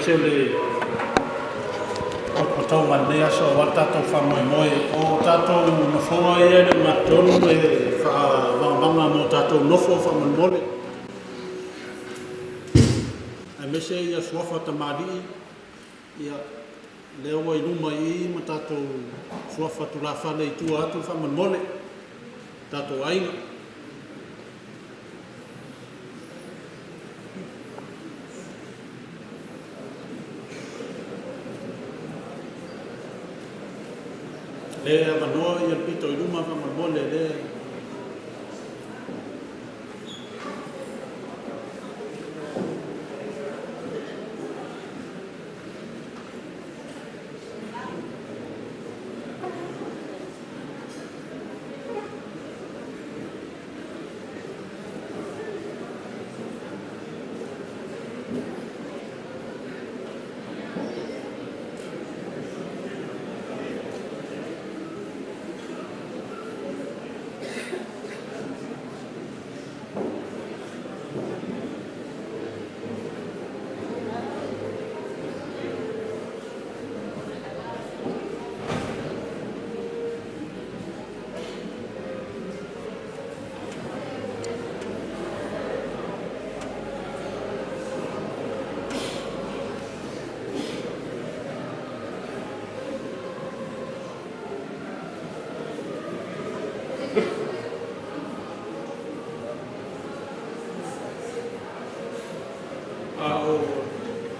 se le o tau manea so wa tatou whamoemoe o tatou nofoa ia le matonu e whaavanga mo tatou nofo whamamole. Ai me se ia Suafa tamari ia leo wa iluma I ma tatou Suafa tu la whale I tua atu whamamole tatou aiga. Le avanoa ia pito I luma whamamole le.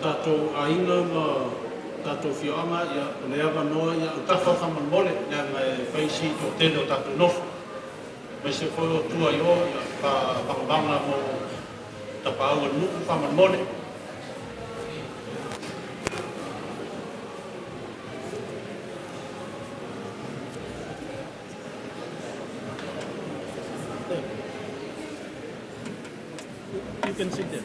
Tatou aiga ma tatou fioanga ia le avanoa ia utafa whamamole ia ngai whaisi tō tene o tatou nofo. Mai se whoi o tua I o ia whakabanga mo tapau o nuku whamamole. You can sit there.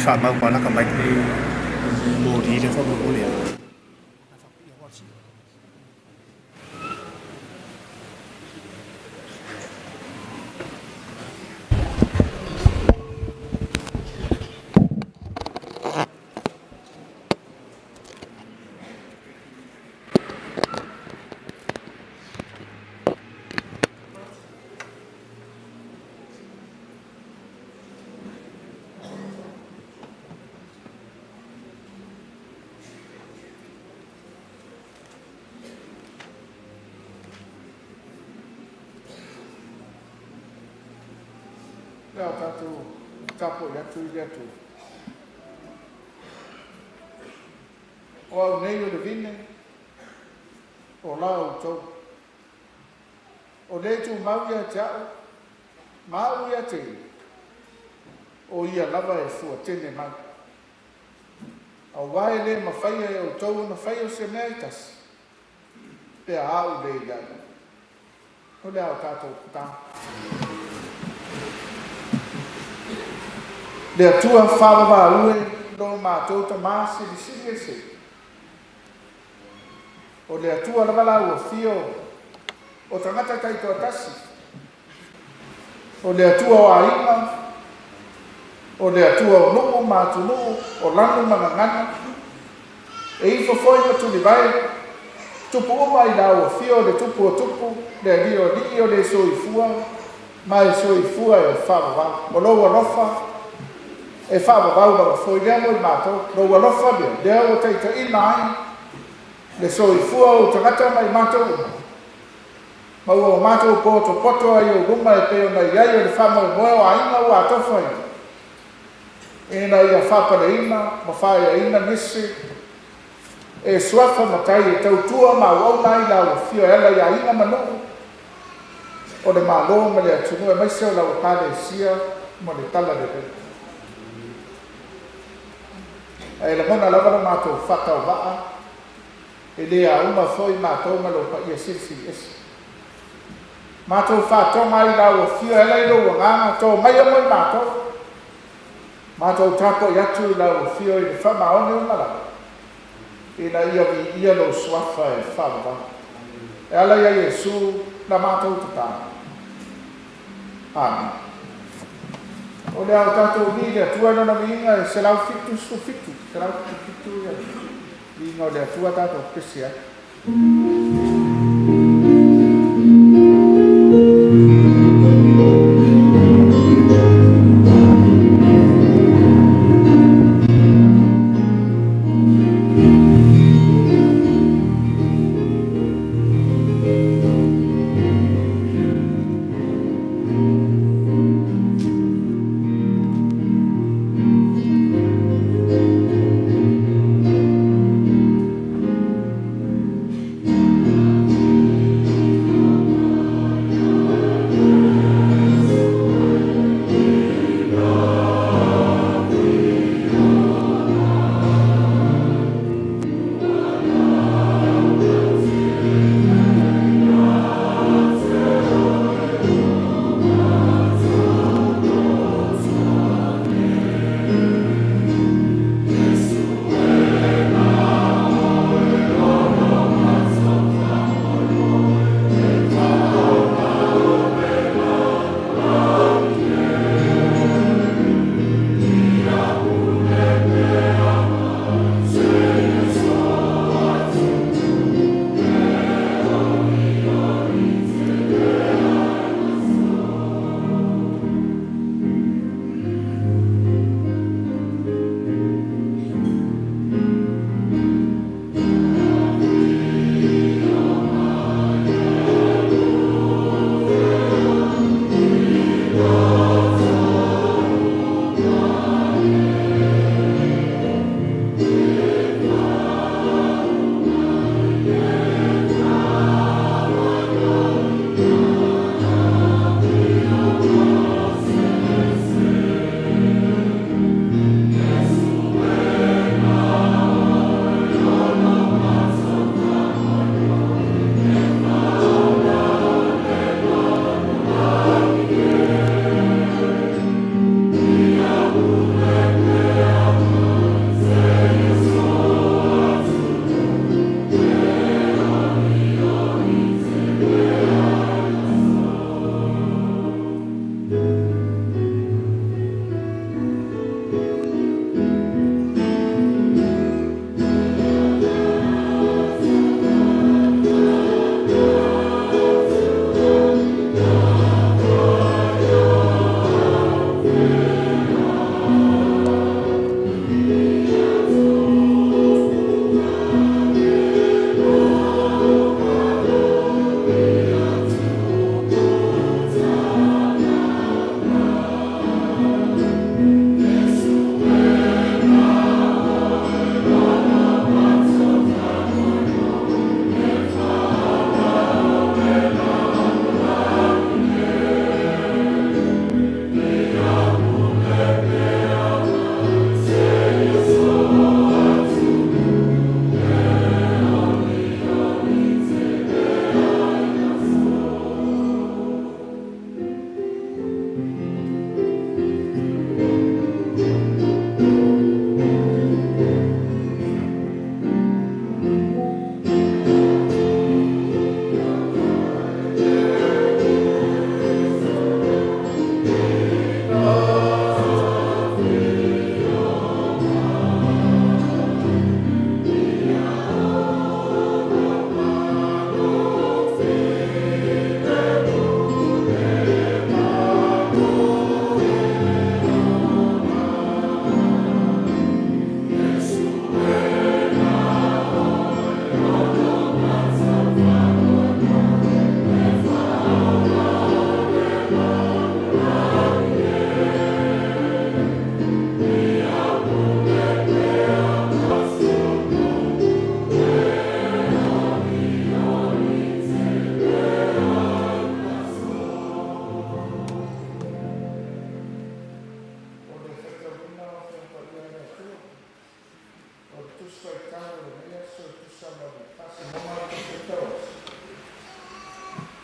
soạn mà có là cầm bạch thì bổ trí cho phong một liền. Leo tatu kapo yatu. O au nei o le vine, o lao tau. O le tu mau ia tiao, mau ia te. O ia lava e fua tene mau. Au wae le mawhaia e o tau na whaia o se meitas. Pea au le iana. O le au tātou kuta. Le atua whawa ue no mātou ta māsi di siri se. O le atua la wala ua fio o tangata kai toa tasi. O le atua o aiga. O le atua o nuu mātunu o lanu mangangana. E ifo foi ma tuli vai. Tupu uma i la ua fio le tupu o tupu. Le li o le soifua. Mai soifua e whawa. O loa lofa. E whaababau na foi lea mo i mātou, no ua lofa mea, lea o teita ina ai, le soifua o tangata mai mātou. Ma ua o mātou poto ai o ruma e peo na iai o le whamoe moe o aina o atofa ai. E na ia whapare ina, ma whaia ina nisi, e Suafa matai e tautua ma wau nai la o fio ela ia ina manu. O le mālo ma le atunu e maise o la o pale sia, mo le tala le pe ai la mona lava ma to fata va e le a uma foi ma to ma lo pa ia sisi es ma to fa to mai la o fio ela i lo nga to mai mo ma to tapo ya tu la o fio i fa ma o ni ma la ina ia lo Suafa e fa va e ala ia Yesu la ma to ta amen o le au tatou ni le atua nona miiga e se lau fitu sufitu se lau fitu ia miiga o le atua tatou pesi ai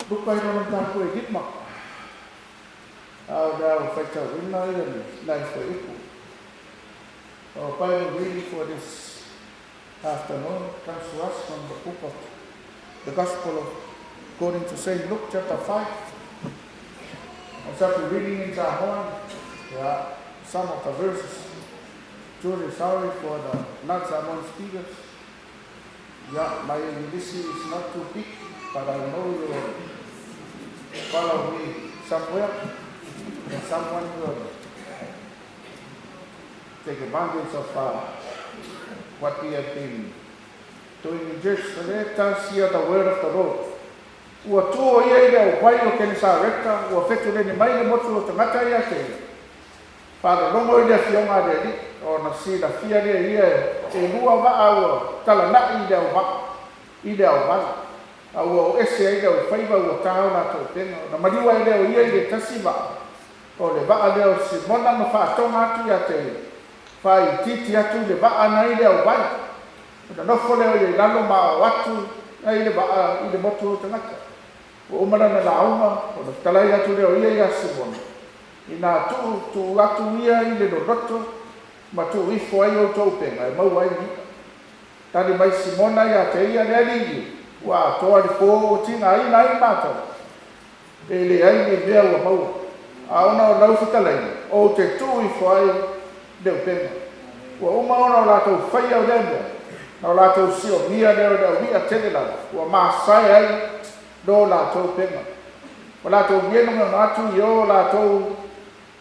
Bukai no ta ko e gitma. Au da fa ta winna ile lai for iku. Our Bible reading for this afternoon comes to us from the book of the Gospel of according to St. Luke chapter 5. I started reading in Tahwan. Some of the verses. Truly sorry for the not among speakers. My English is not too big, but I know you will follow me somewhere, and someone will take advantage of what we have been doing in church. So let us hear the word of the Lord. Ua tuo ia o pai o kene sa reka, ua fetu leni mai le motu o tangata ia te. Whāra longo i lea fionga le li, o na si la fia lea ia e lua waa ua tala na i lea o wala. A ua o ese i lea o whaiva ua tāo la tō tenga. Na mariwa i lea o ia i le tasi waa. O le waa lea o si mona no whātonga atu ia te whai titi atu le waa na i lea o wala. Na nofo lea o i lalo maa o atu i le waa i le motu o tangata. O umana na lauma, o na talai atu lea o ia i asi mona. Ina tu atu ia i le roto, ma tu ifo ai o tau penga, e mau ai nika. Tani mai simona ia te ia lea lingi, ua toa li po o tinga ai na i mātou. E le ai le mea ua mau. A ona o lau fitalai, o te tu ifo ai leo penga. Ua uma ona o lātou whai au lea mea, na o lātou sio mia leo mia tele la, ua maasai ai do lātou penga. O lātou mienonga na atu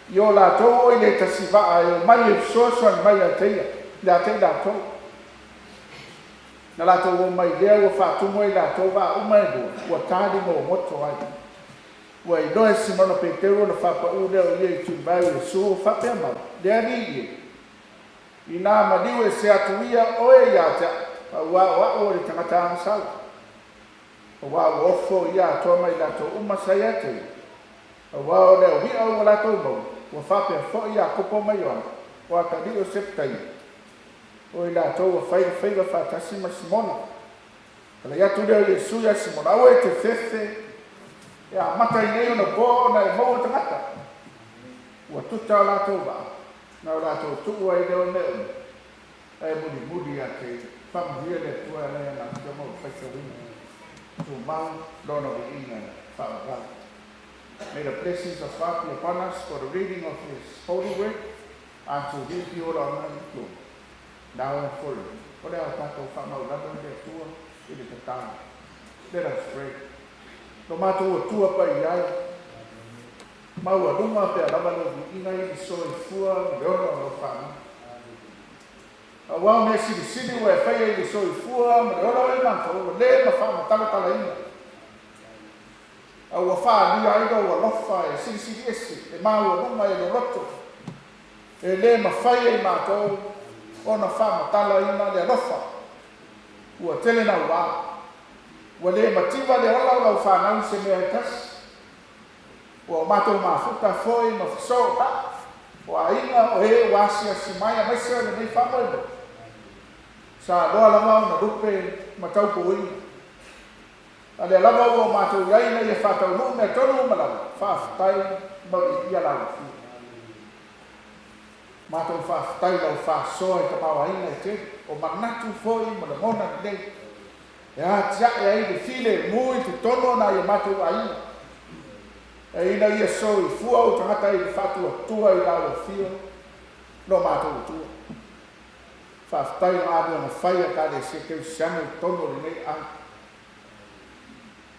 i o lātou oi le tasi waa e mai e soasoan mai a teia, le a tei lātou. Na lātou o mai lea ua whātumo i lātou waa umai lua, ua tāri mo moto ai. Ua i noe simona Petero na whapau leo i e tūmbai e suo whapea mau, lea rigi. I nā maliu e se atu ia oe i atea, a ua o le tangata amasau. O wa ofo ia toa mai lātou umasai a tei. O wa o leo hia o lātou mau. Wa whapea fo ia kupo mai oana. Wa ka dio septai. O i lātou wa whaiga whātasi ma Simona. Kala iatu leo Yesu ia Simona. Awa e te whewhe. Ia mata i neo na bo na e mau tangata. Wa tuta o lātou wa. Na o lātou tuu ai leo neo. E mudi a te whamuhia le tua lea na kia mau whaika wina. To Mount Donovan Father. May the blessings of God be upon us for the reading of His holy word and to His be all honor and glory. Now and forever. For the Tato Famau Labo de Tua, it is the time. Let us pray. No matter what Tua by Yai, Maua Luma pe Alabalo, Ina, so in Fua, Leona of Fama. A wao me siri wa fai i so i fua ma ora e manto le ma fa ma tala ina a wa fa ni ai do wa lofa e siri esi e ma wa ma e roto e le ma fai e manto ona fa ma tala ina le lofa wa tele na wa le ma tiva le ola wa fa na se me tas wa mato ma futa foi ma so ta wa ina o e wa si mai a mesa le nei fa mo sa loa lama na rupe matau puini. Ale lama o mātou iaina i e whātau nuu mea tonu malawa, whāwhitai mau i alawa fi. Mātou whāwhitai lau whāsoa i tapawa ina i te, o manatu foi ma le mona ni nei. E a tia e ai le file mui tu tono na i mātou aina. E ina i e so i fua o tangata i whātua tua i lau fio, no mātou tua. Whāwhitai no ābua na whaia kāre se keu siame tono ni nei ai.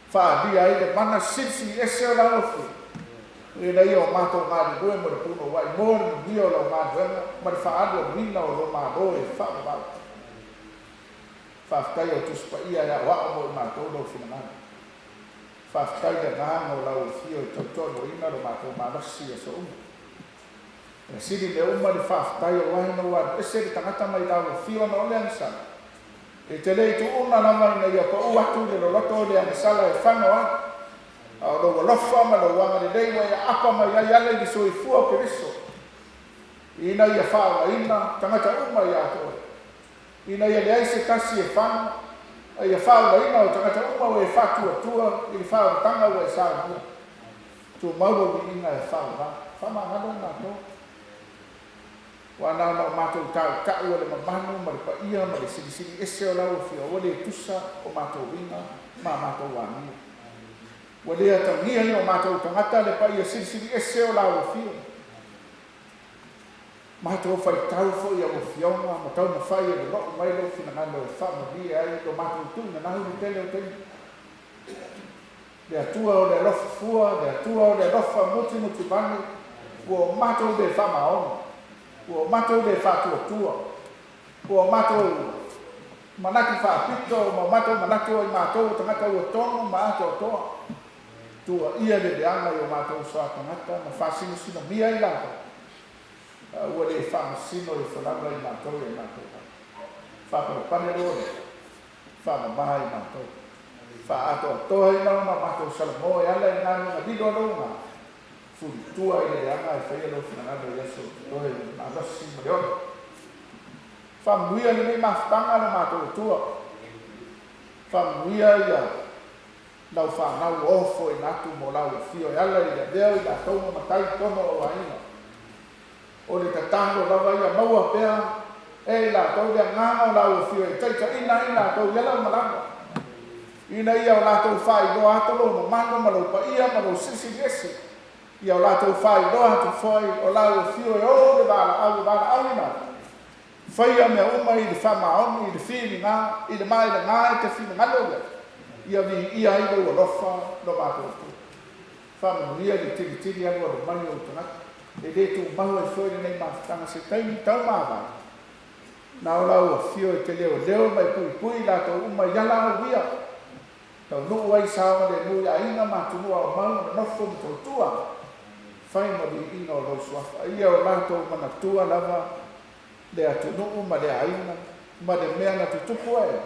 Whādia ai le mana sisi ese o lau fi. E nei o mātou ngāri rue mo le puno wai mōri ni o lau ngāri ruenga, ma le whaadua rina o lo māro e whaabau. Whāwhitai o tuspa ia ia wao mo i mātou lo whinangana. Whāwhitai le ngānga o lau fio i tautono ina lo mātou mārasi e so umu. E siri le uma le whāwhitai o wahina wadu. E seri tangata mai lau fio na ole anisala. E te lei tu una nama ina ia pa uatu le loloto ole anisala e whano ai. A o lo lofa ma lo wanga le leiwa ia apa mai ai ale li so i fua ke riso. Ina ia whawa ina tangata uma ia atoe. Ina ia le aise tasi e whano. ai a whaulaina o tangata uma o e whatuatua i whaautanga o e Sa Leniu. Tu mauro ni inga e whaura. Whamangano nā tō. Wana no mātou tāu tāu o le mamanu, ma le paia, ma le sirisiri ese o lau whio, o le tusa o mātou winga, ma mātou wānia. Wa lea tangia i o mātou tangata le paia sirisiri ese o lau whio. Mātou whai tau fo i o whionga, ma tau na whai e le roko mai lo fina ngano e whamari ai, o mātou tui na nahu ni tele o tele. Le atua o le rofa fua, le atua o le rofa muti muti bani, o mātou le whamaona. Ua matou le whatuatua. Ua matou manaki whaapito, ma matou manaki o i matou tangata ua tono, ma ato toa. Tua ia le leanga i o matou soa tangata, ma whaasino sino mia i lata. Ua le whaamasino i whananga i matou i matou. Whapapane rore, whamamaha i matou. Whaato atoa i nao ma matou salamo e ala i ngānu na dilo longa. Furi tua i le leanga i whaia lo whananga i aso. Toi na rasi maleona. Whamuia ni mei mawhtanga na mātou tua. Whamuia ia lau whanau ofo i natu mo lau whio i ala i le deo i la taunga matai tono o aina. O le tatango rawa ia maua pea e la tau lea nganga o lau whio i taita ina i la tau yala malanga. Ina ia o la tau whai loa atolo mo mano malau pa ia malau sisi gese. Ia o lātou whai roa tu whai o lau whio e o le wala au ina. Whai a mea uma i le whamaoni, i le whini ngā, i le mai le ngā e te whini ngaloga. Ia vi ia i lau alofa no mātou tu. Whamanuia li tiri anu o le mai o tanaka. E le tu mahu e whoi nei māwhitanga se taimi tau māwai. Nā o lau a whio e te leo mai pui lātou uma yala au wia. Tau nuu ai sawa le nui a ina mātunua o mau na nofo ni tau tua. Whai ma di ina o lau Suafa. Ia o lātou mana tua lava le atu nuu ma le aina, ma le mea na tutupu e,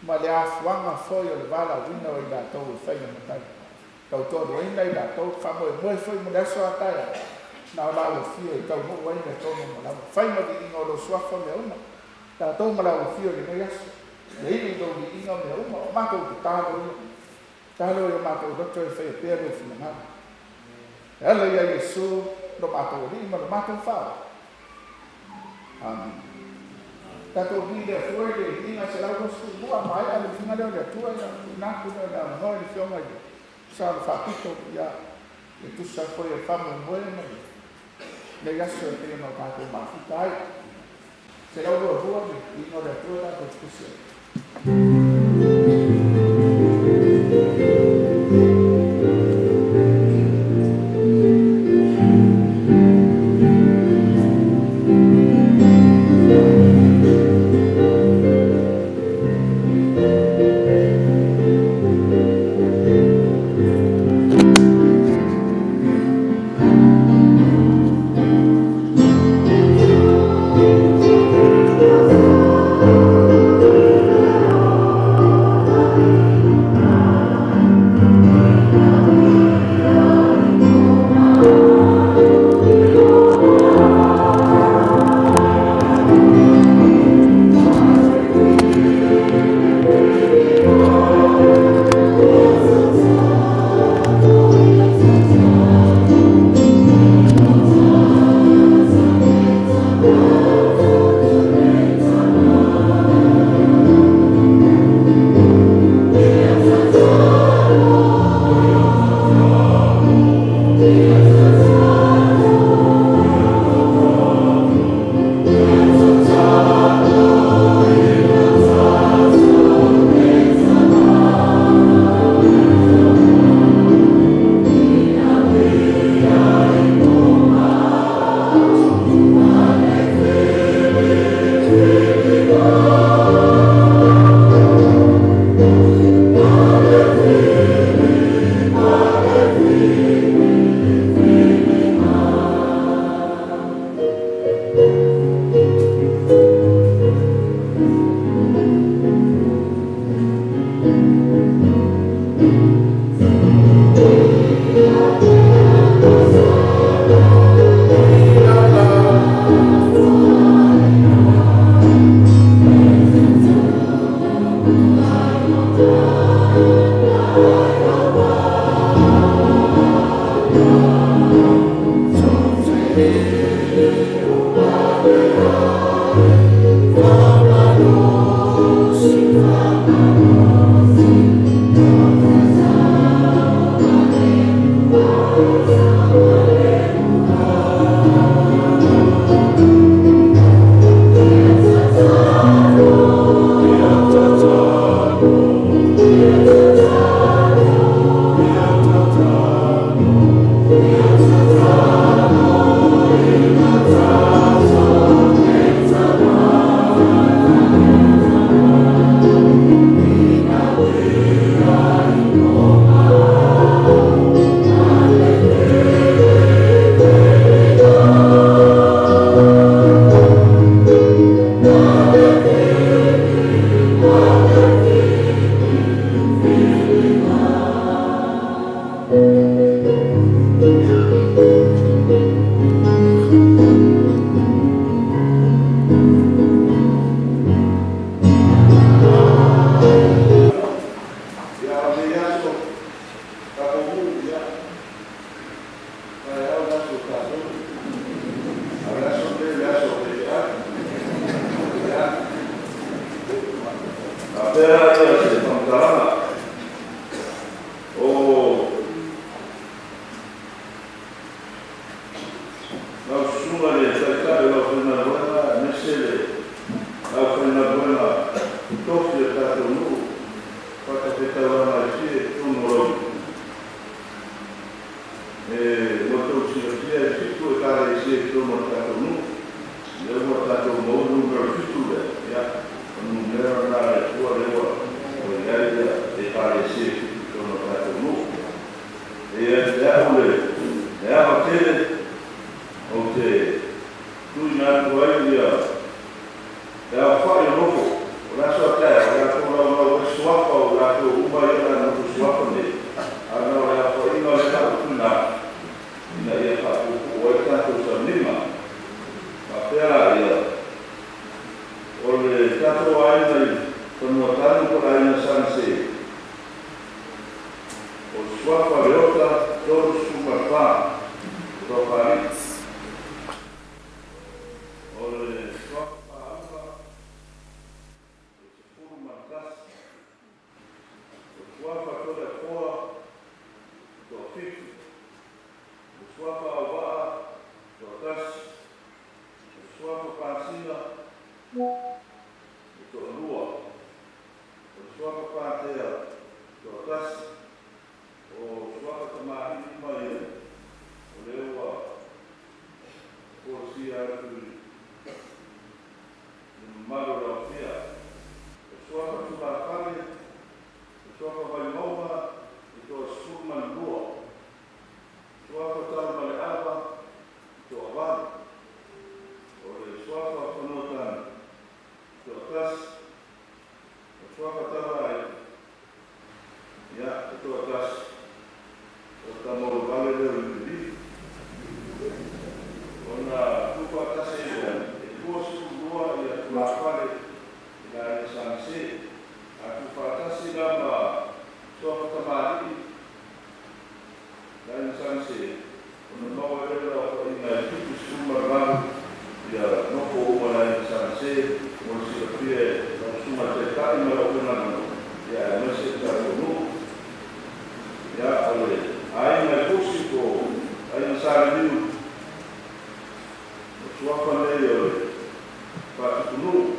ma le afuanga foi o le wala wina o i lātou e whai na matai. Tau tōru aina i lātou, whamo e moe foi mo le aso ataia. Nā o lau whio i tau nuu aina tono ma lava. Whai ma di ina o lau Suafa mea una. Lātou ma lau whio i nei aso. Le ili do di ina mea uma, o mātou te tālo ia. Tālo ia mātou roto e whai a pēr o whina ngā. Ela ia Yesu no mātou rima, no mātou whao. Amen. Tātou vi le fuai le ina se lau rosu mua mai, ale vinga leo le tua ia, nāku leo le anoi le whionga ia. Sa le whapito ia, le tusa foi e whamu moe mai. Le yaso e pēr no tātou mawhita ai. Se lau roa rua le ina le tua tātou tusia. Suafa leota, todos Suafa, Suafa. Ole Suafa alfa, forma das. Suafa toda fora, do fico. Suafa alva, do das. Suafa pasina, do lua. Suafa patea, do das. O Suafa tamari mai o lewa o sia tu malo la fia o Suafa tu la fale o Suafa vai nova e to suma lua Suafa tal male ava to ava o le Suafa konotan to tas o Suafa tawai ya to tas estamos vale de vivir con la tupa casi el gozo lua y la fare la sanse a tupa casi la so tamari la sanse con no ver la en el suma ram ya no puedo la sanse con si pide la suma de carne la una ya no se está no ya ale aiga fusiko, aiga Sa Leniu. Suafa leo, patukunu,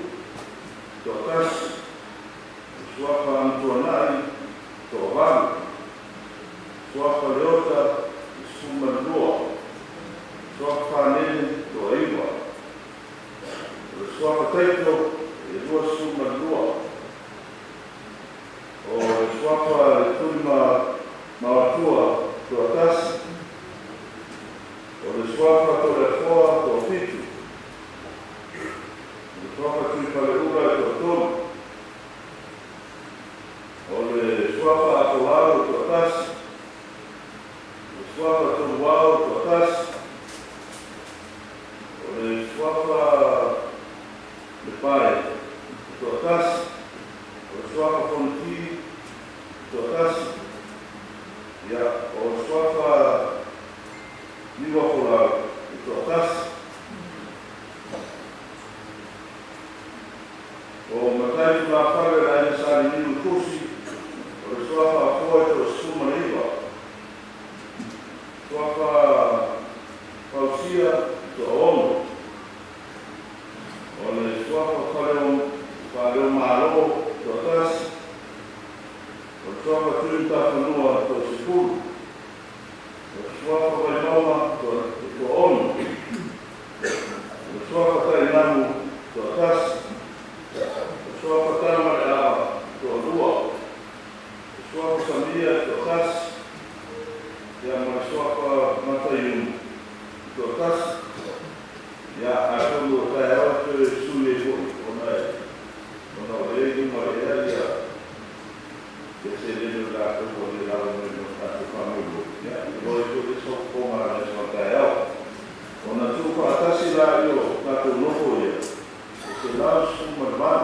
totas, Suafa antuanai, tovan, Suafa leota, suma lua, Suafa nene, aiga. Suafa teito, dua suma lua. O Suafa tulma Mawatua, to atas, o le Suafa to le foa, to fitu. Le Suafa tui paleura, to tonu. O le Suafa to au, to atas. Le Suafa to wau, to atas. O le Suafa le pai, to atas. O le Suafa fonti, to atas. Ya, o Suafa niwa kola ito atas. O matai tu la fare la ina Sa Leniu kusi, o Suafa foa ito suma niwa. Suafa pausia ito ono. O le Suafa whaleo malo ito atas. O Suafa tuinta whanua to sikuru. O Suafa vai mauma to ono. O Suafa tai namu to atas. O Suafa tama e awa to lua. O Suafa samia to atas. Ia ma Suafa mataiun to atas. Ia akondu tai awa to sui e koi. Ona o reidu ma e ia. Que se lembra da coisa lá no estado família, né? Depois eu só como a gente vai ela, quando tu fala assim lá eu na tu não foi, se lá suma mal,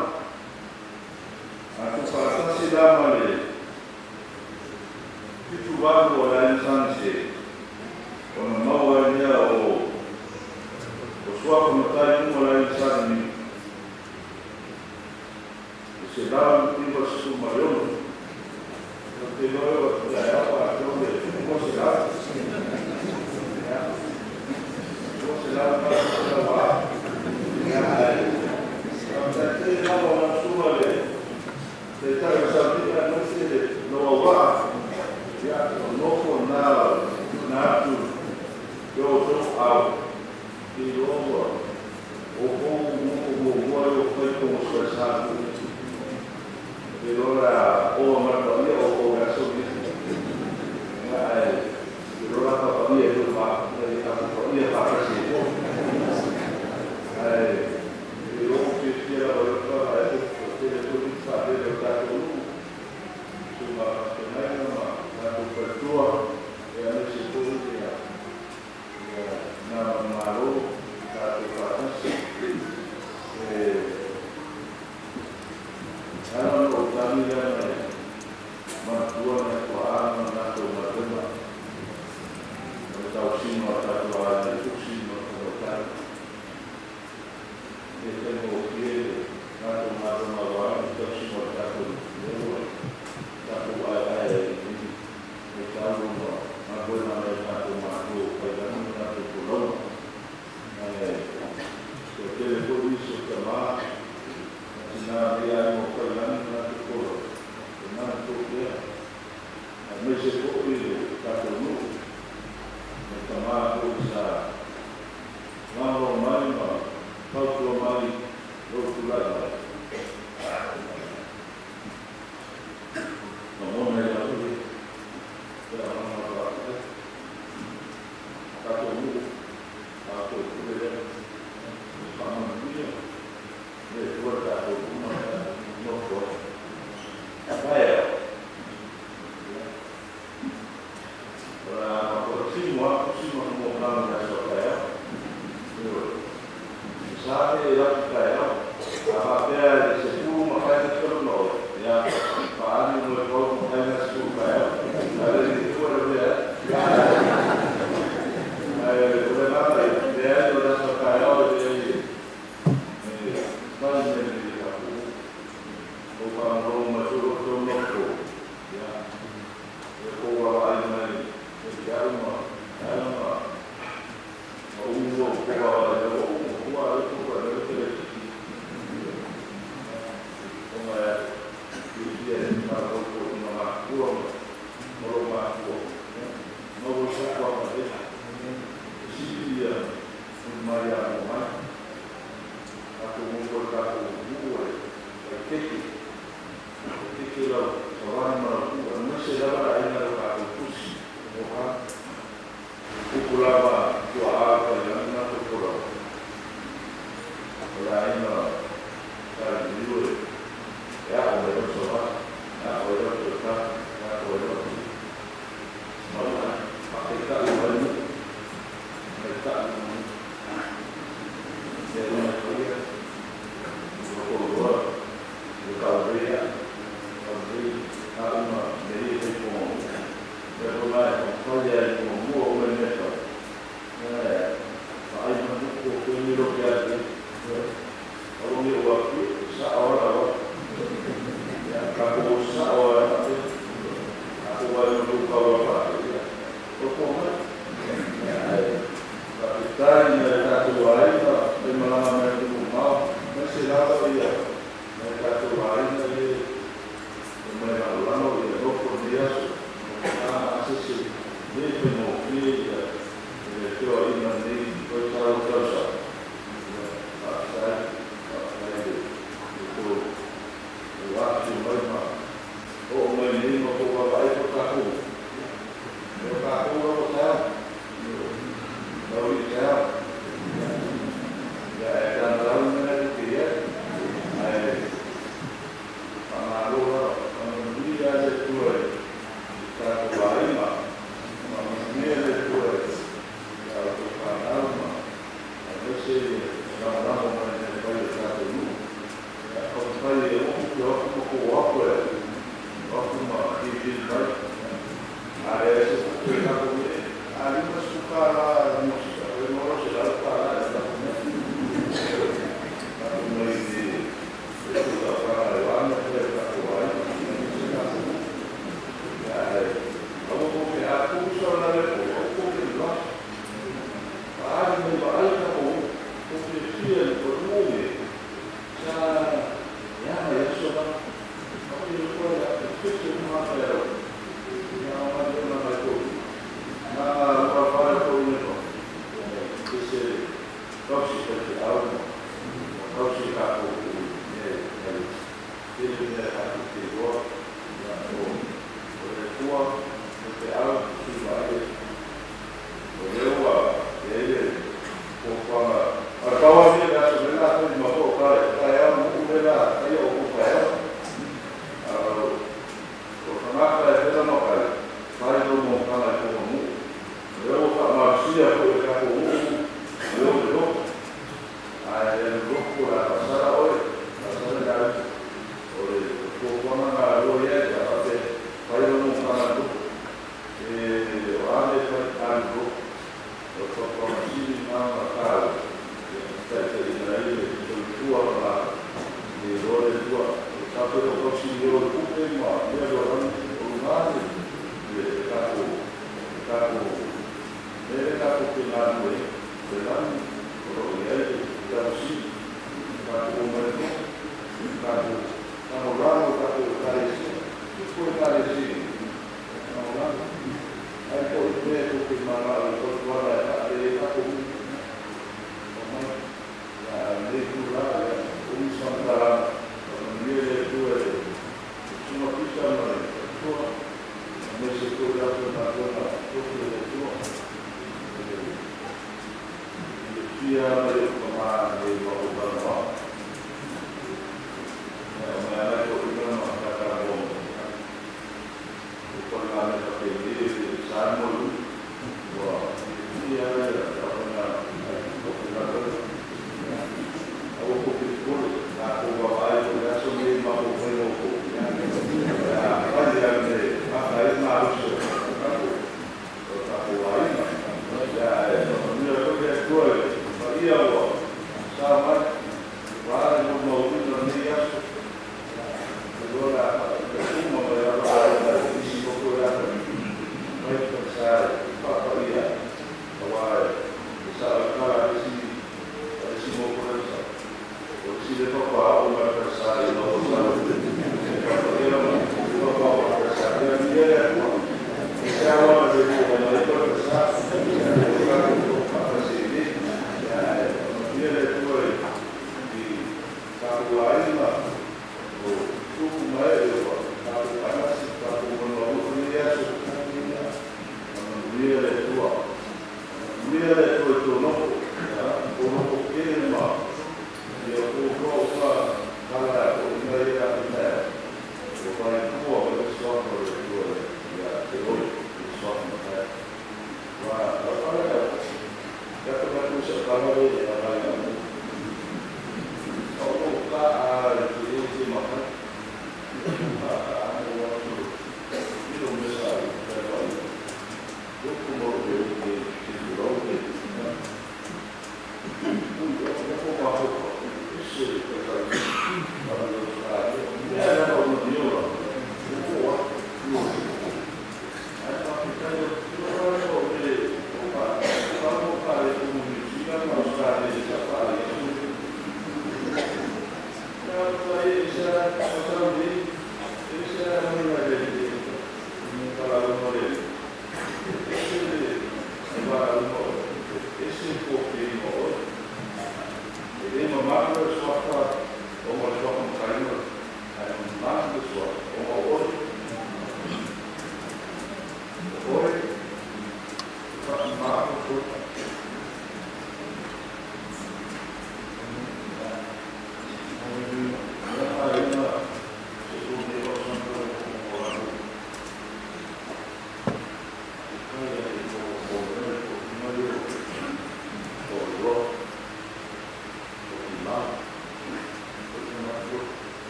a tu fala assim lá male, que tu vai olhar em sanse, quando não é minha o sua comentário não olhar em sanse, se lá não vai suma eu porque no la para cómo se da para la suma de estar en no se no va ya no con nada yo y luego o como como expresar pero la o marcaría o gasolina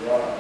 Wow.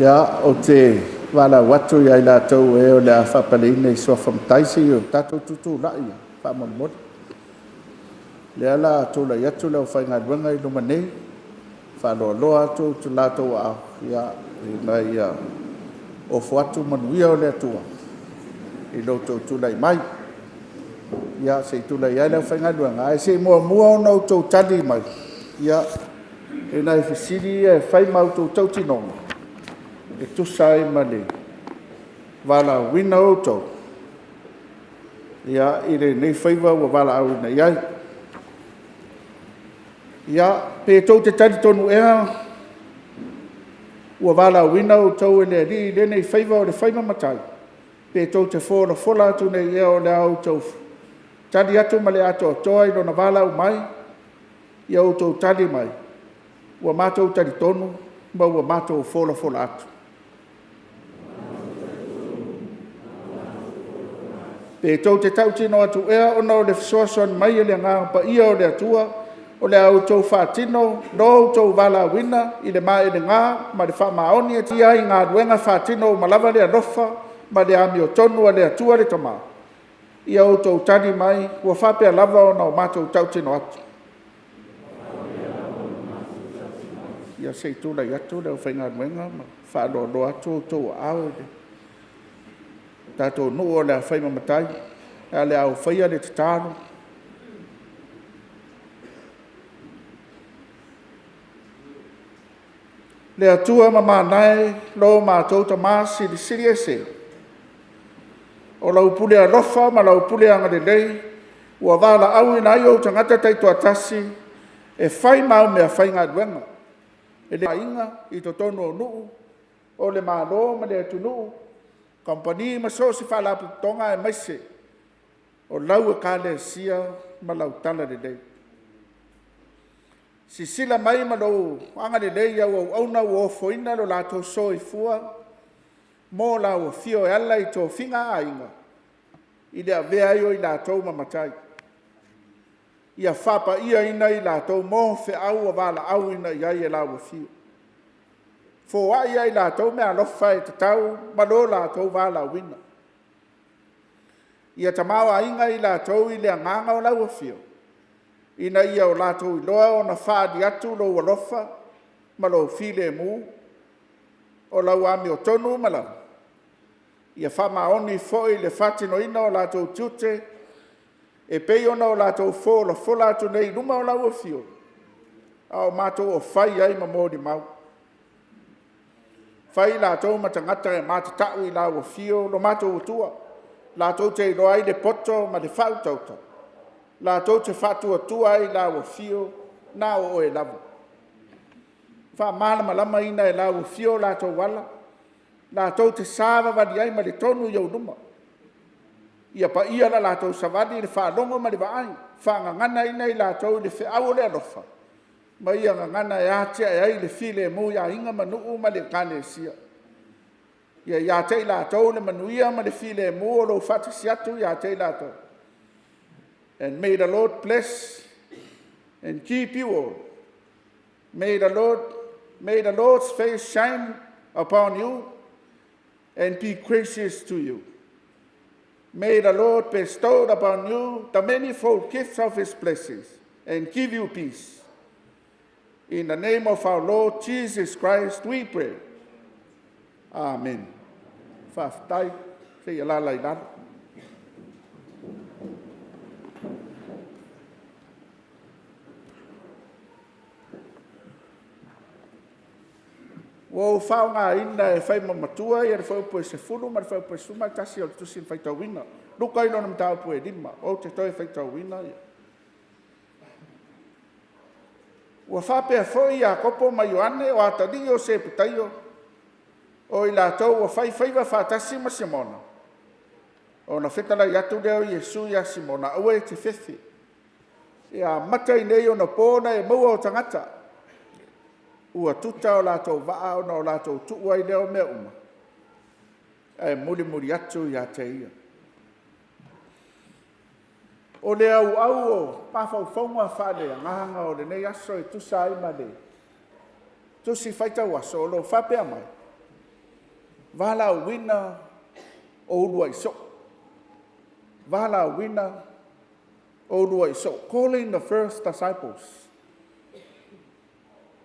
Ya o te wala watu ya ila tau e o le faapaiaina i Suafa mataisi o tatou tutu lai faamomoli le ala tu la yatu le fa nga wenga i luma nei fa lo lo atu tu la tu a ya na ya o fuatu manuia o le atua i lo tu lai mai ya se tu lai ala fa nga wenga ai se mo no tu tali mai ya e na fisiri e fai mau tu tino e tu sai male vala wina auto ya ile nei faiva wa vala au na ya pe to te tali tonu e wa vala wina auto ele ri le nei faiva o le faiva matai pe to te fola tu nei e o le auto tali atu male ato toi do na vala u mai ya auto tali mai wa mato tali tonu ma wa mato fola atu pe tau te tau tino atu ea ona o le fisoasoani mai e le agaga paia o le atua o le outou faatino no outou valauina i le maelegā ma le faamaoni e tia ai galuega faatino ma lava le alofa ma le amiotonu a le atua le tamā ia outou tali mai ua faapea lava ona o matou tautino atu ia seitulai atu le aufaigaluega ma faaloaloa atu outou aao le tatou nuu o le afai mamatai a le aufai a le tatalo le atua ma manae lo matou tamā silisili ese o laupule alofa ma laupule agalelei ua valaau ina ai ou tagata taitoatasi e fai mau mea faigaluega e le aiga i totonu o nuu o le mālō ma le atunuu kompani ma so se fala tonga e maise o lau e kalesia ma lau tala lelei si sila mai ma lau anga lelei au na o foina lo lato soifua mo lau fio e ala i tō finga ainga i le avea io i lato mamatai ia faapaiaina i lato mo fe au a vala au ina iai e lau fio fo ai ai latou me alofa e tatau ma lo latou valauina ia tamāuaiga i latou i le agaga o lauafio ina ia o latou iloa ona faali atu lou alofa ma lou filemu o lau amiotonu ma lau ia faamaoni foʻi le fatinoina o latou tiute e pei ona o latou folafola atu nei luma o lauafio a o matou o fai ai ma molimau fai latou ma tagata e matataʻu i lauafio lo matou atua latou te iloa ai le poto ma le fautautau latou te faatuatua ai lauafio na o oe lava faamalamalama ina e lauafio latou ala latou te sa vavali ai ma le tonu iou luma ia paia la latou savali i le faalogo ma le vaai faagagana ina i latou i le feʻau o le alofa ma ia gagana e atea e ai le filemu iaiga manuu ma le kalesia ia iā tei latou le manuia ma le filemu o lou faatasi atu iā tei latou and may the Lord bless and keep you all may the Lord's face shine upon you and be gracious to you. May the Lord bestow upon you the manifold gifts of his blessings and give you peace. In the name of our Lord Jesus Christ, we pray. Amen. Whaftai, se ia lalai lala. Wo whaunga ina e whai mamatua, i e whau pue se fulu, ma whau pue suma, tasi o tusi whai tau wina. Luka ilo nam tau pue lima, o te toi whai tau wina. Ua whapea foi a kopo ma Ioane o atali o se putaio. O i la tau o whai whaiwa whatasi ma Simona. O na whetala i atu leo Iesu ia Simona, aue te whethi. Ia matai nei o na pōna e maua o tangata. Ua tuta o lātou waa o na o lātou tuua i leo mea uma. E muri atu i a te ia. O le au o pāwhau whaunga whale a ngahanga o le nei aso e tusa ai ma le. Tusi whaita waso o lo whapea mai. Vala o wina o urua iso. Vala o wina O lua I so, calling the first disciples.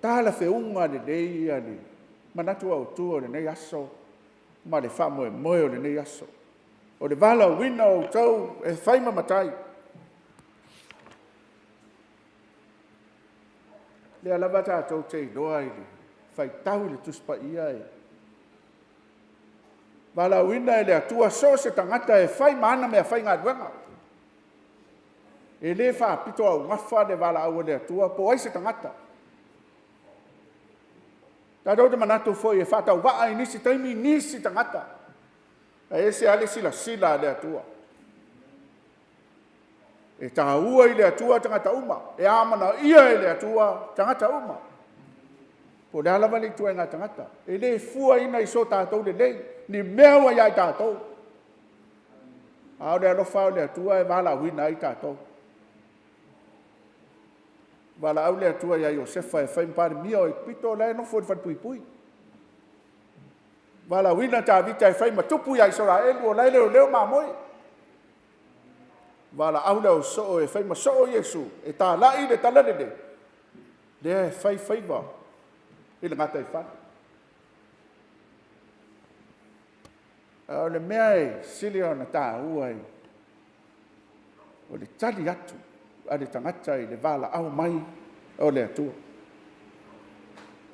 Tala whiunga le nei ani. Manatu au tua le nei aso. Ma le wha moe moe o le nei aso. O le vala wina o tau e whaima matai. Le alava tātou te iloa i le whai tau le tuspa ia e. Vala wina e le atua so se tangata e whai maana mea whai ngā duenga. E le wha pito au ngawha le vala au le atua po ai se tangata. Tātou te manatu foi e whatau waa i nisi taimi nisi tangata. E se ale sila sila le atua. E tā ua I le atua tangata uma. E amana ia I le atua tangata uma. Po le alawa le tua ngā tangata. E le fua ina I so tātou le lei. Ni mewa ia I tātou. Ao le alofa o le atua e wala wina I tātou. Wala au le atua ia Iosefa e whaimpare mia o e pito le no fo pui pui. Wala wina tā vita e whaimatupu ia Israelu o lai leo leo mamoi. Wala au leo so e whaima so o Yesu e tā lai le talalele. Le e whaiva I le ngata I whana. O le mea e sili o na tā ua I. O le tali atu. A le tangata I le vala au mai o le atua.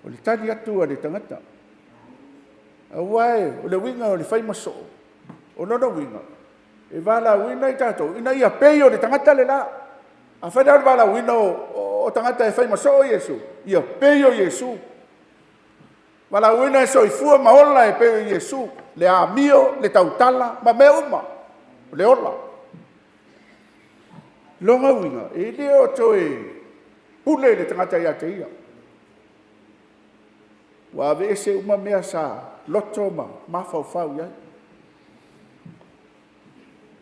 O le tali atu a le tangata. A wae, o le winga o le whaima so. O nono winga. E vala wina I tātou. Ina ia pei o le tangata le la. A whaida o vala wina o tangata e whaima so o Yesu. Ia pei o Yesu. Vala wina e so I fua maola e pei o Yesu. Le a mio, le tautala, ma me uma. Le ola. Longa winga, e le o toe pule le tangata ia te ia. Wa ve se uma mea sa loto ma fau ia.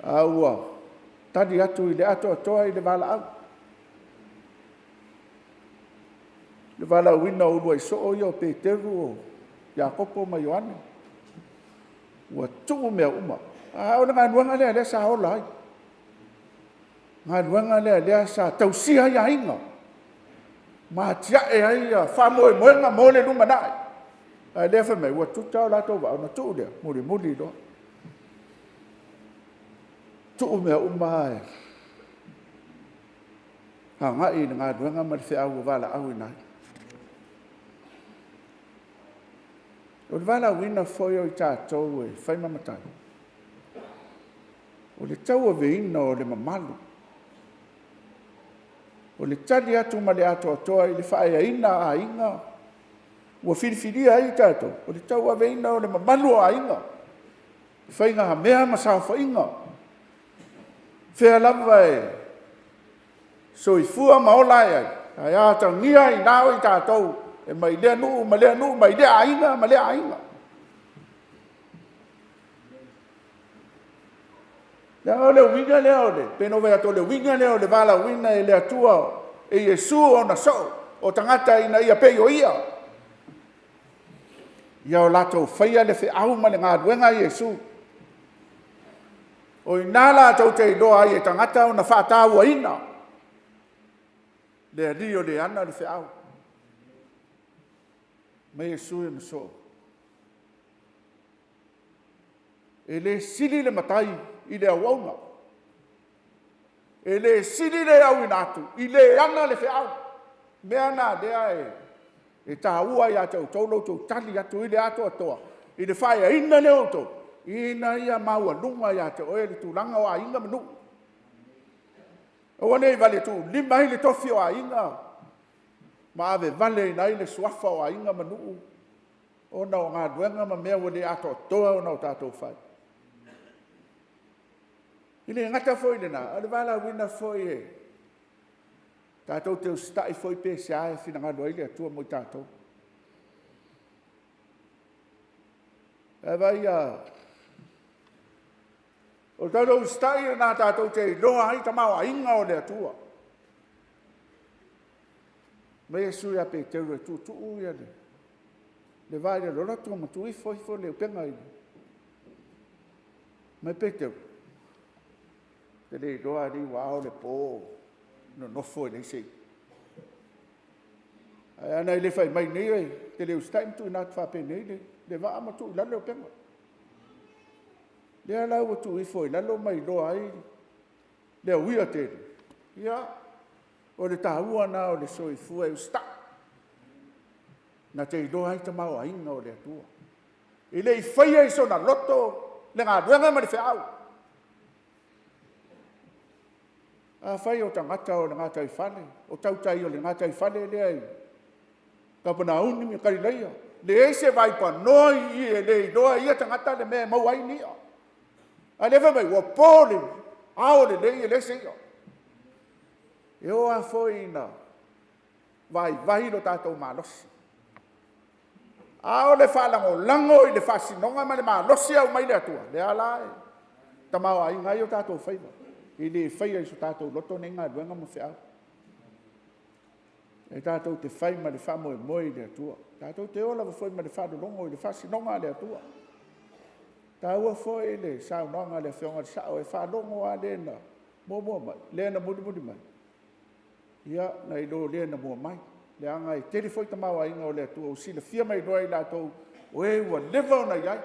Aua, tadi atu I le ato atoa I le vala au. Le vala wina o lua I so o ia Peteru o Iakopo ma Ioane. Ua tungu mea uma. O na ngā nuanga le sa hola ai. Ngā nuanga lea sa tausia ia inga. Ma tia e ai a whamoe moenga mole luma nai. A lea wha mei, ua tutau lato wau na tuu lea, muri loa. Tuu mea umae. Ha ngai na ngā nuanga ma le au wala au inai. O le wala wina foi o I tātou e whaimamatai. O le tau a veina o le mamalu. O le tali atu ma le ato atoa I le faapaiaina a aiga. Ua filifilia ai tātou. O le tau aveina o le mamalu a aiga. Whainga ha mea ma sa whainga. Whea lava e. So I fua maola ai. Ai ata ngia I nao I tātou. E mai lea nuu, ma lea nuu, mai lea aiga, ma lea aiga. Lea le winga lea o le, peno vea to le winga lea o le vala wina e le atua e Yesu o na so, o tangata ina ia pe o ia. Ia o lato whaia le au ma le ngā duenga Yesu. O ina lato te iloa ai e tangata o na whaataua ina. Le rio le ana le au. Me Yesu e na so. E le sili le matai I le awauna. E le sili le au inatu. I le ana le au. Mea na dea e. E tā ua ia tau taulo tau tali atu I le ato atoa. I le faapaiaina le oto. Ina ia maua lunga ia tau oe le tūlanga o a inga manu. O wane I vale tu lima I le tofi o a inga. Ma ave vale I nai le suafa o a inga manu. O na o ngā duenga ma mea wale ato atoa o na o tātou whai. Ile ngata foi le na, ale vala wina foi e. Tātou te ustai foi pe se ai fina ngā doile atua mo tātou. E vai a. O tātou ustai na tātou te loa ai tamau a inga o le atua. Me Yesu ia pe te ue tu ia le. Le vai le lola tua ma tu I foi le upenga I. Me pe te ue. te le doa ni wao le po no nofo nei sei ana ile fai mai nei te le ustain tu na fa pe nei le va ama tu la le penga le ala o tu i foi la lo mai do ai le wi te ia o le tahua na o le soifua e usta na te do ai te mau ai no le tua i le fai ai so na loto le ngā ruenga ma le whiau a fai o tangata o le ngātai whane o tautai o le ngātai whane le ai ka pana uni mi kari leia le eise vai pa noi i e le doa ia tangata le mea mau ai ni a le mai wa pole ao le le le se yo e o a foi na vai lo tatou malosi ao le whalango lango i le whasinonga ma le malosi au mai le atua le ala e tamau ai ngai o tatou whaiva i le whaia i so tatou loto nei ngā ruenga mo whiau e tatou te whai ma le whamoe moe le atua tatou te ola wa foi ma le whanongo i le whasinonga le atua taua foi le saunanga le whionga sao e whanongo a le na mua mai le na mudi mai ia na i lo le na mua mai le anga i teri foi tamau ainga o le atua o sila fia mai doa i lātou o e ua leva o na iai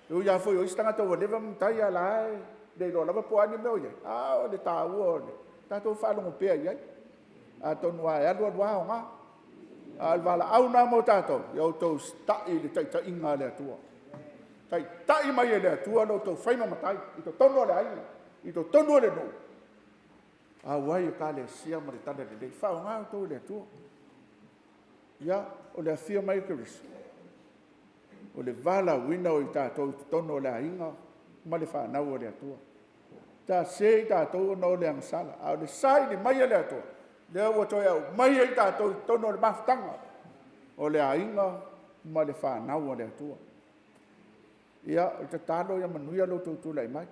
o ia foi o istanga tau ua leva mtai a lae le lo lava poani meo iai o le tāua o le tātou whalongo pēa iai a tonu a e alua o ngā a alwala au nā mo tātou i au tau stai le taita inga le atua tai mai e le atua lo tau whaima matai i to tono le ai i to tono le no a wai ka le sia ma le tana le whao ngā tau le atua ia o le afia mai karis o le vala wina o i tātou i to tono le ainga ma le whanau o le atua ta se i tātou no le angsala a o le sai ni mai e le atua le ua toi au mai e i tātou i tono le maftanga o le ainga ma le whanau o le atua ia o te talo ia manuia lo tu lai mai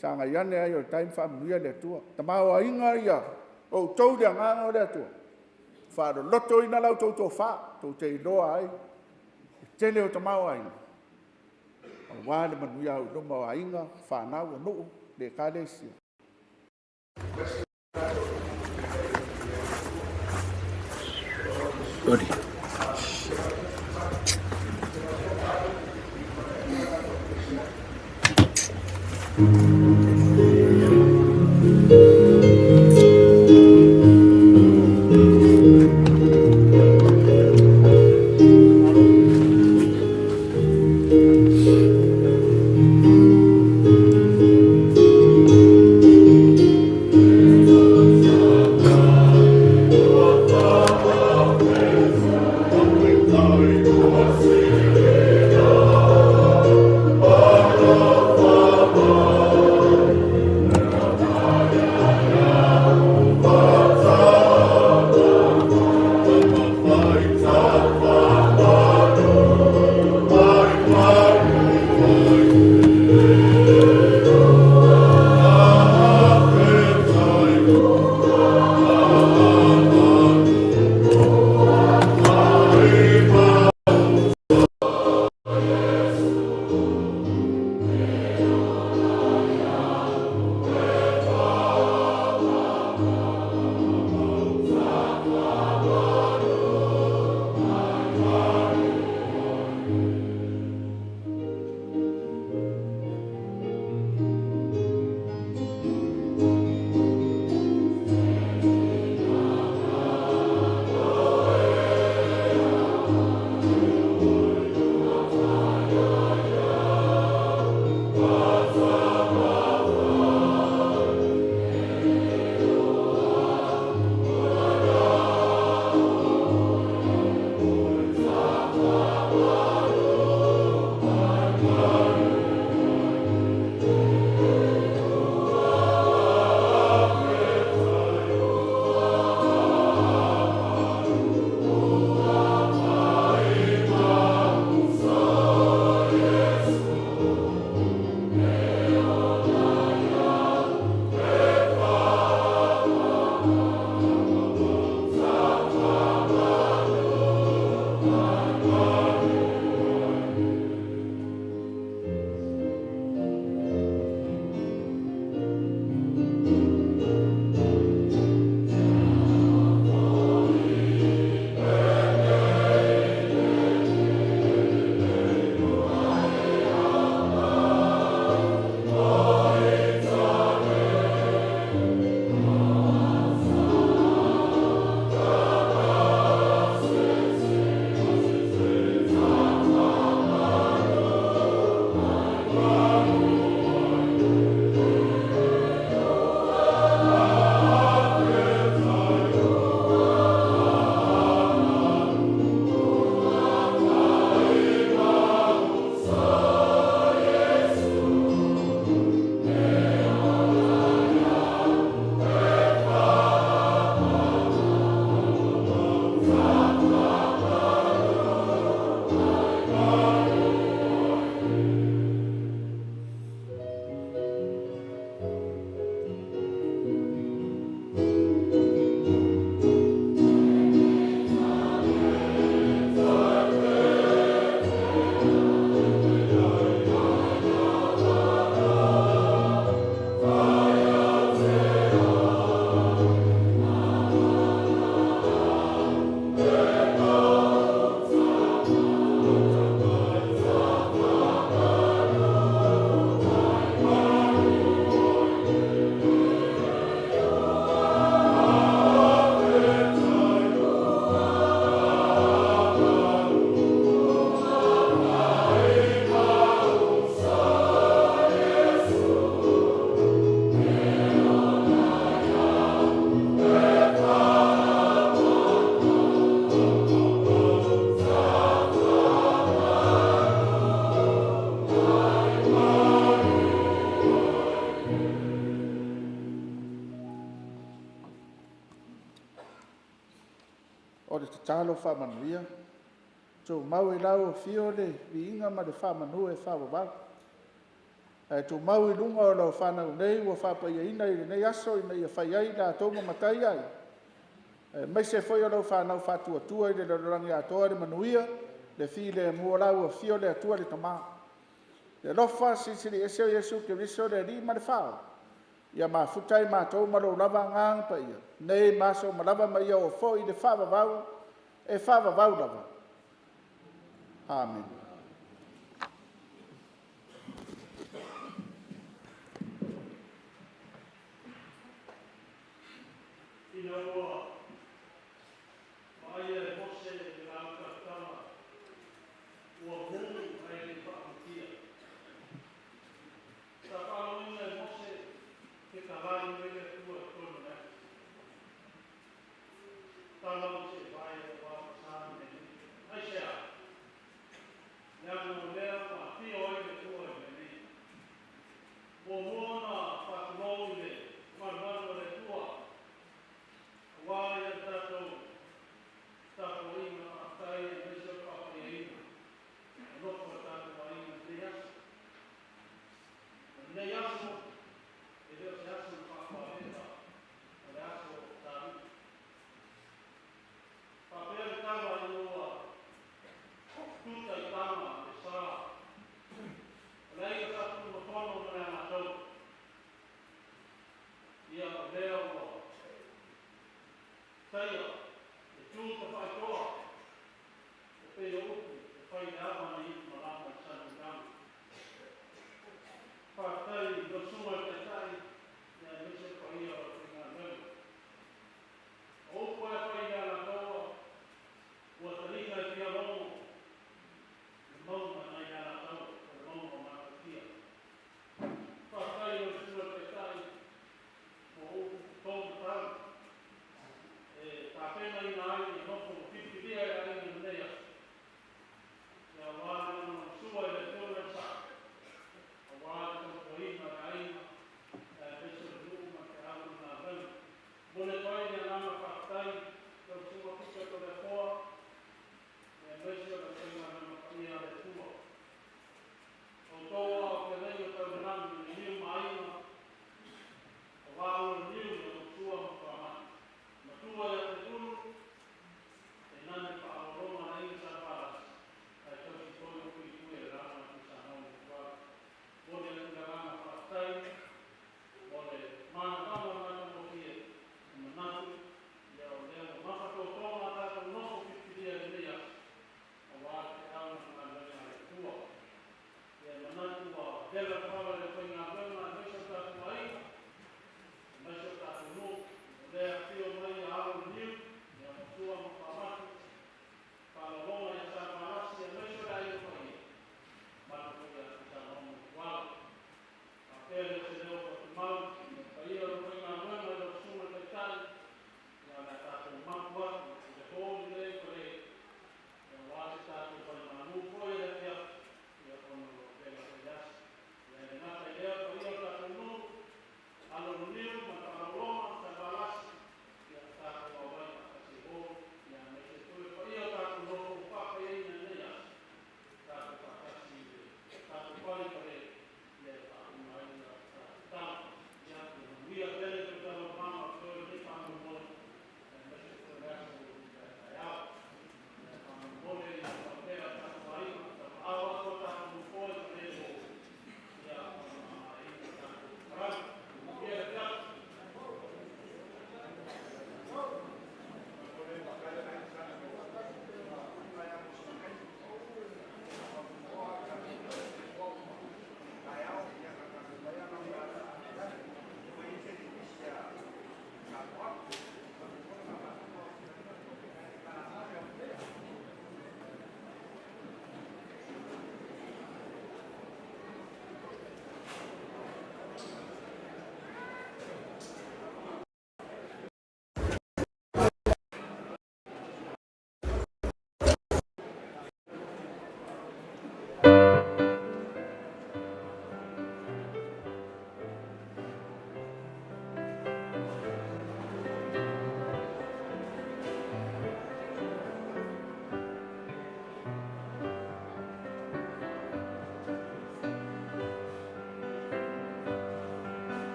sanga iane ai o time fa manuia le tua tamau ainga ia o tau le anga o le tua fa do loto ina lau tau fa tau te loa ai tele o tamau ai o wale manuia o no mau ainga fa na o no le kalesi Ori. Oh o le tatalo whamanuia. Tō mau I lau fio le viinga ma le whamanu e whawawau. Tō mau I lunga o lau whanau nei wa faapaiaina I le nei aso I nei a whaiai la tōma matai ai. Mai se foi o lau whanau whatuatua I le lorangi atoa le manuia, le fi le mua lau a fio le atua le tamā. Le lofa sisiri eseo Yesu ke viso le li ma le whao. Ia mafutai mātou ma lau lava ngang pa ia. Nei maso ma lava ma ia o fo I le whawawau, e whawawau lava. Amen. Ina ua, mai e mose e lau katama, ua hulu ai le whaamutia. Ta whaaloina e mose ke kawai mele tua tono nei. Ta lau se vai e wāpasāne nei. Ai se a. Nyango lea ma pio ai le tua e nei. Mo mona whakumau le marmano le tua. Wai e tātou ina a tai e mesa faapaiaina. Noko tātou aina nei aso. Nei aso, e leo se aso whaapaeta, le aso tātou. Whapea tawa I oa, tuta I tama e sā. Lei ka tātou no tono na ngā tau. Ia leo o Taia, e tūta whaitoa, e pēo uku, e whai awa na I marama I Sauniga. Whātai, no suma te tai, nea mese whaia o te ngā nau. O koe whai ala toa, ua tarika I pia lomo, e mauma nei ala tau, e mauma makatia. Whātai, no suma te tai, o uku tōna tau, tā pēna I nā ai, I noko mo whiwhiria e ai